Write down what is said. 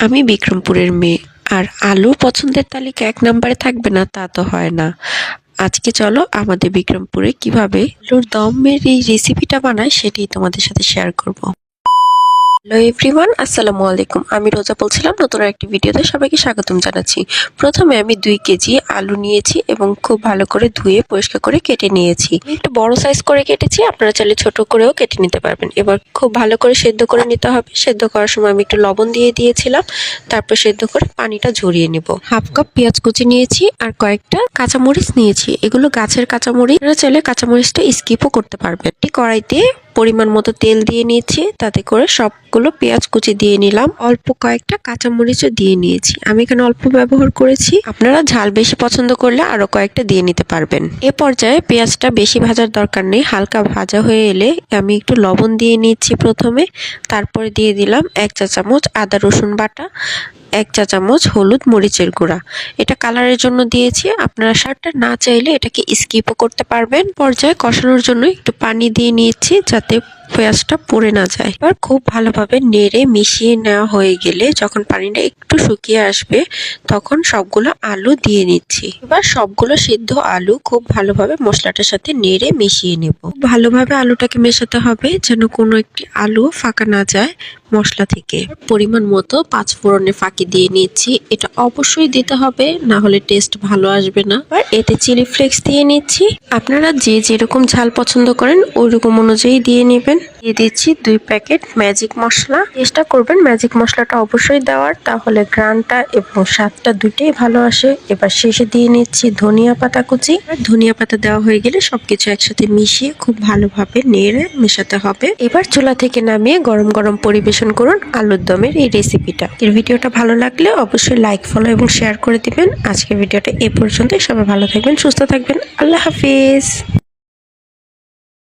আমি বিক্রমপুরের মেয়ে, আর আলু পছন্দের তালিকা এক নম্বরে থাকবে না তা তো হয় না। আজকে চলো আমাদের বিক্রমপুরে কিভাবে আলুর দমের এই রেসিপিটা বানায় সেটাই তোমাদের সাথে শেয়ার করব। হ্যালো এভরিওয়ান, আসসালামু আলাইকুম। আমি রোজা বলছিলাম, নতুন একটি ভিডিওতে সবাইকে স্বাগতম জানাচ্ছি। প্রথমে আমি 2 কেজি আলু নিয়েছি এবং খুব ভালো করে ধুয়ে পরিষ্কার করে কেটে নিয়েছি। একটু বড় সাইজ করে কেটেছি, আপনারা চাইলে ছোট করেও কেটে নিতে পারবেন। এবার খুব ভালো করে সেদ্ধ করে নিতে হবে। সেদ্ধ করার সময় আমি একটু লবণ দিয়ে দিয়েছিলাম, তারপর সেদ্ধ করে পানিটা ঝরিয়ে নেব। হাফ কাপ পেঁয়াজ কুচি নিয়েছি আর কয়েকটা কাঁচামরিচ নিয়েছি। এগুলো গাছের কাঁচামরিচ, আপনারা চাইলে কাঁচামরিচটা স্কিপও করতে পারবেন। একটি কড়াইতে পরিমাণ মতো তেল দিয়ে নিয়েছি, তাতে করে সবগুলো পেঁয়াজ কুচি দিয়ে নিলাম, অল্প কয়েকটা কাঁচামরিচও দিয়ে নিয়েছি। আমি এখানে অল্প ব্যবহার করেছি, আপনারা ঝাল বেশি পছন্দ করলে আরো কয়েকটা দিয়ে নিতে পারবেন। এ পর্যায়ে পেঁয়াজটা বেশি ভাজার দরকার নেই, হালকা ভাজা হয়ে এলে আমি একটু লবণ দিয়ে নিচ্ছি প্রথমে, তারপরে দিয়ে দিলাম 1 চা চামচ আদা রসুন বাটা, 1 চা চামচ হলুদ মরিচের গুঁড়া। এটা কালারের জন্য দিয়েছি, আপনারা স্বাদটা না চাইলে এটাকে স্কিপও করতে পারবেন। পর্যায়ে কষানোর জন্য একটু পানি দিয়ে নিয়েছি যাতে পেঁয়াজটা পুড়ে না যায়। এবার খুব ভালোভাবে নেড়ে মিশিয়ে নেওয়া হয়ে গেলে যখন পানিটা একটু শুকিয়ে আসবে তখন সবগুলো আলু দিয়ে নিচ্ছি। এবার সবগুলো সিদ্ধ আলু খুব ভালোভাবে মশলাটার সাথে নেড়ে মিশিয়ে নেব। ভালোভাবে আলুটাকে মেশাতে হবে যেন কোনো একটি আলু ফাঁকা না যায় মশলা থেকে। পরিমাণ মতো 5 ফোড়নে ফাঁকি দিয়ে নিচ্ছি, এটা অবশ্যই দিতে হবে, না হলে টেস্ট ভালো আসবে না। আর এতে চিলি ফ্লেক্স দিয়ে নিচ্ছি, আপনারা যে যেরকম ঝাল পছন্দ করেন ওই রকম অনুযায়ী দিয়ে নেবেন। দিয়ে দিচ্ছি 2 প্যাকেট ম্যাজিক মশলা। চেষ্টা করবেন ম্যাজিক মশলাটা অবশ্যই দেওয়ার, তাহলে গ্রানটা এবং স্বাদটা দুটোই ভালো আসে। এবার শেষে দিয়ে নিচ্ছি ধনিয়া পাতা কুচি। ধনিয়া পাতা দেওয়া হয়ে গেলে সবকিছু একসাথে মিশিয়ে খুব ভালোভাবে নেড়ে মেশাতে হবে। এবার চুলা থেকে নামিয়ে গরম গরম পরিবেশন করুন আলুর দমের এই রেসিপিটা। এর ভিডিওটা ভালো লাগলে অবশ্যই লাইক, ফলো এবং শেয়ার করে দিবেন। আজকের ভিডিওটা এ পর্যন্তই। সবাই ভালো থাকবেন, সুস্থ থাকবেন। আল্লাহ হাফিজ।